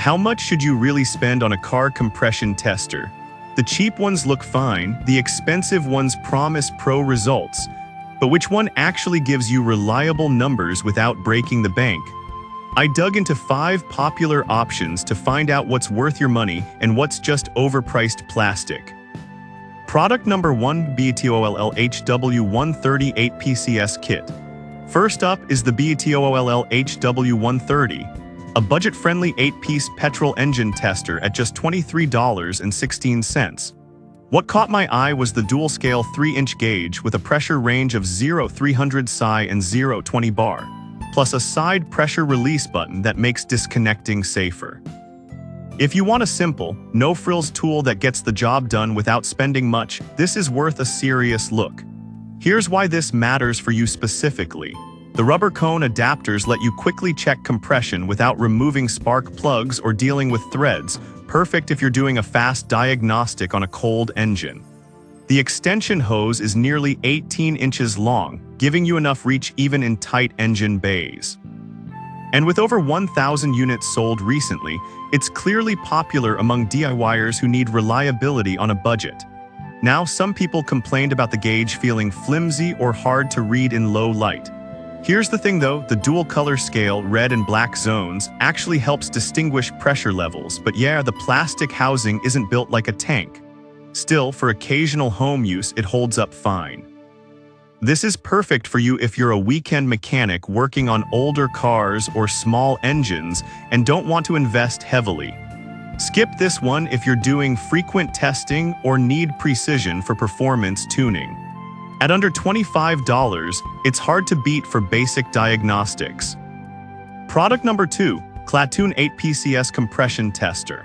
How much should you really spend on a car compression tester? The cheap ones look fine, the expensive ones promise pro results. But which one actually gives you reliable numbers without breaking the bank? I dug into 5 popular options to find out what's worth your money and what's just overpriced plastic. Product number 1, BETOOLL HW138 PCS kit. First up is the BETOOLL HW130, a budget-friendly 8-piece petrol engine tester at just $23.16. What caught my eye was the dual-scale 3-inch gauge with a pressure range of 0-300 psi and 0-20 bar, plus a side pressure release button that makes disconnecting safer. If you want a simple, no-frills tool that gets the job done without spending much, this is worth a serious look. Here's why this matters for you specifically. The rubber cone adapters let you quickly check compression without removing spark plugs or dealing with threads, perfect if you're doing a fast diagnostic on a cold engine. The extension hose is nearly 18 inches long, giving you enough reach even in tight engine bays. And with over 1,000 units sold recently, it's clearly popular among DIYers who need reliability on a budget. Now, some people complained about the gauge feeling flimsy or hard to read in low light. Here's the thing though, the dual color scale, red and black zones, actually helps distinguish pressure levels, but yeah, the plastic housing isn't built like a tank. Still, for occasional home use, it holds up fine. This is perfect for you if you're a weekend mechanic working on older cars or small engines and don't want to invest heavily. Skip this one if you're doing frequent testing or need precision for performance tuning. At under $25, it's hard to beat for basic diagnostics. Product number 2, Clatoon 8 PCS Compression Tester.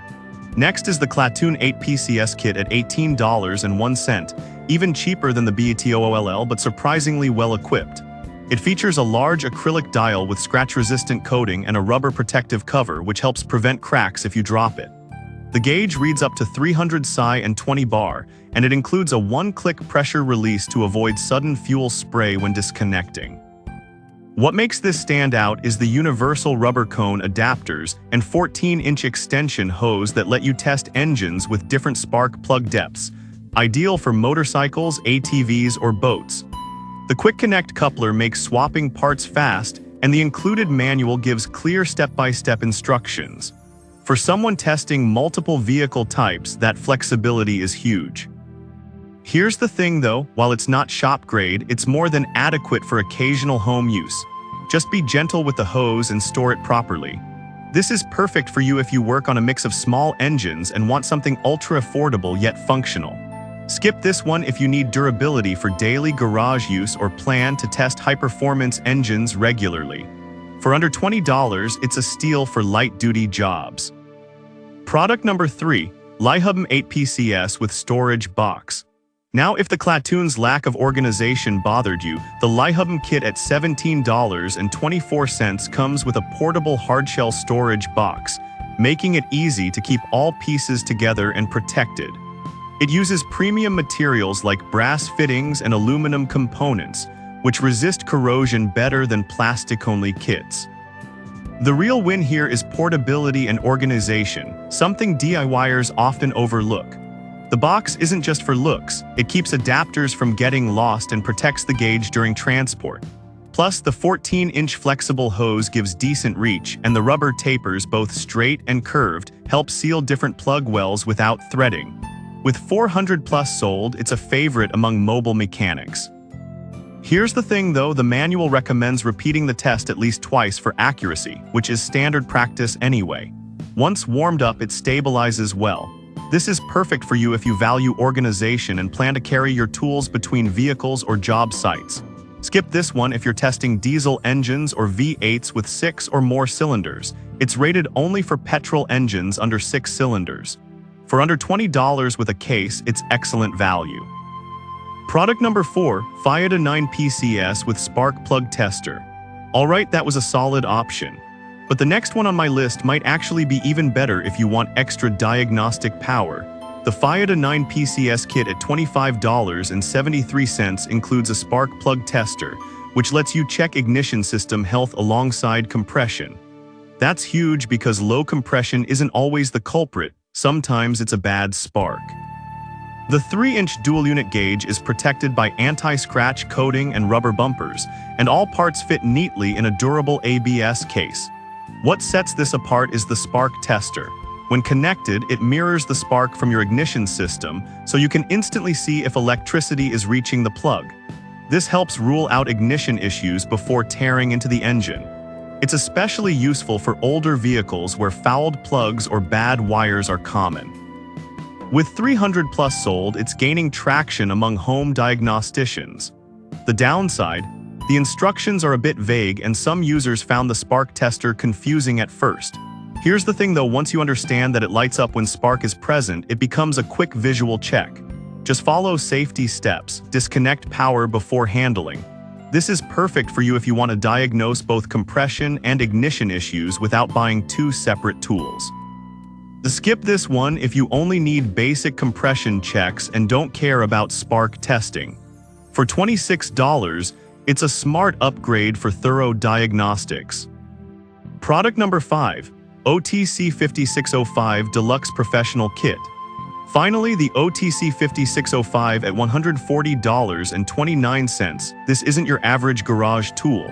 Next is the Clatoon 8 PCS kit at $18.01, even cheaper than the BETOOLL but surprisingly well equipped. It features a large acrylic dial with scratch-resistant coating and a rubber protective cover which helps prevent cracks if you drop it. The gauge reads up to 300 psi and 20 bar, and it includes a one-click pressure release to avoid sudden fuel spray when disconnecting. What makes this stand out is the universal rubber cone adapters and 14-inch extension hose that let you test engines with different spark plug depths, ideal for motorcycles, ATVs, or boats. The Quick Connect coupler makes swapping parts fast, and the included manual gives clear step-by-step instructions. For someone testing multiple vehicle types, that flexibility is huge. Here's the thing though, while it's not shop grade, it's more than adequate for occasional home use. Just be gentle with the hose and store it properly. This is perfect for you if you work on a mix of small engines and want something ultra-affordable yet functional. Skip this one if you need durability for daily garage use or plan to test high-performance engines regularly. For under $20, it's a steal for light-duty jobs. Product number 3, LiHubM 8 PCS with storage box. Now, if the Clatoon's lack of organization bothered you, the LiHubM kit at $17.24 comes with a portable hardshell storage box, making it easy to keep all pieces together and protected. It uses premium materials like brass fittings and aluminum components, which resist corrosion better than plastic-only kits. The real win here is portability and organization, something DIYers often overlook. The box isn't just for looks, it keeps adapters from getting lost and protects the gauge during transport. Plus, the 14-inch flexible hose gives decent reach, and the rubber tapers, both straight and curved, help seal different plug wells without threading. With 400 plus sold, it's a favorite among mobile mechanics. Here's the thing though, the manual recommends repeating the test at least twice for accuracy, which is standard practice anyway. Once warmed up, it stabilizes well. This is perfect for you if you value organization and plan to carry your tools between vehicles or job sites. Skip this one if you're testing diesel engines or V8s with 6 or more cylinders. It's rated only for petrol engines under 6 cylinders. For under $20 with a case, it's excellent value. Product number 4, FIATA 9 PCS with spark plug tester. Alright, that was a solid option. But the next one on my list might actually be even better if you want extra diagnostic power. The FIATA 9 PCS kit at $25.73 includes a spark plug tester, which lets you check ignition system health alongside compression. That's huge because low compression isn't always the culprit, sometimes it's a bad spark. The 3-inch dual-unit gauge is protected by anti-scratch coating and rubber bumpers, and all parts fit neatly in a durable ABS case. What sets this apart is the spark tester. When connected, it mirrors the spark from your ignition system, so you can instantly see if electricity is reaching the plug. This helps rule out ignition issues before tearing into the engine. It's especially useful for older vehicles where fouled plugs or bad wires are common. With 300 plus sold, it's gaining traction among home diagnosticians. The downside? The instructions are a bit vague and some users found the spark tester confusing at first. Here's the thing though, once you understand that it lights up when spark is present, it becomes a quick visual check. Just follow safety steps, disconnect power before handling. This is perfect for you if you want to diagnose both compression and ignition issues without buying two separate tools. Skip this one if you only need basic compression checks and don't care about spark testing. For $26, it's a smart upgrade for thorough diagnostics. Product number 5, OTC 5605 Deluxe Professional Kit. Finally, the OTC 5605 at $140.29. This isn't your average garage tool.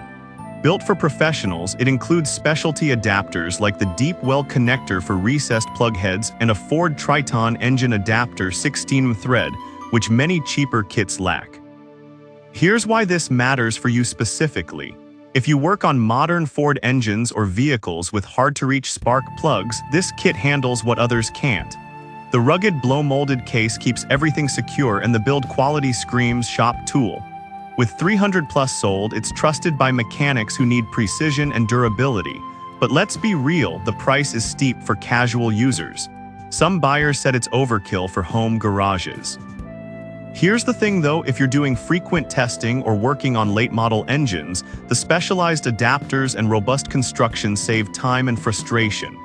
Built for professionals, it includes specialty adapters like the deep well connector for recessed plug heads and a Ford Triton engine adapter 16 thread, which many cheaper kits lack. Here's why this matters for you specifically. If you work on modern Ford engines or vehicles with hard-to-reach spark plugs, this kit handles what others can't. The rugged blow-molded case keeps everything secure and the build quality screams shop tool. With 300 plus sold, it's trusted by mechanics who need precision and durability. But let's be real, the price is steep for casual users. Some buyers said it's overkill for home garages. Here's the thing though, if you're doing frequent testing or working on late-model engines, the specialized adapters and robust construction save time and frustration.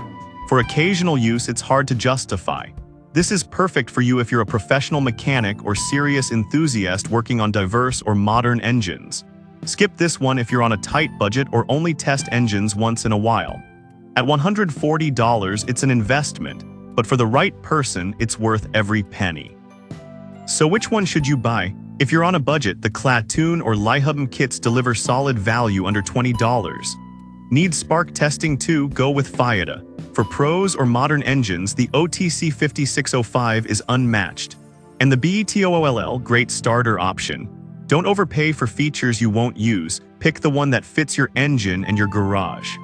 For occasional use, it's hard to justify. This is perfect for you if you're a professional mechanic or serious enthusiast working on diverse or modern engines. Skip this one if you're on a tight budget or only test engines once in a while. At $140, it's an investment, but for the right person, it's worth every penny. So which one should you buy? If you're on a budget, the Clatoon or Liehubm kits deliver solid value under $20. Need spark testing too? Go with Fiata. For pros or modern engines, the OTC 5605 is unmatched. And the BETOOLL, great starter option. Don't overpay for features you won't use. Pick the one that fits your engine and your garage.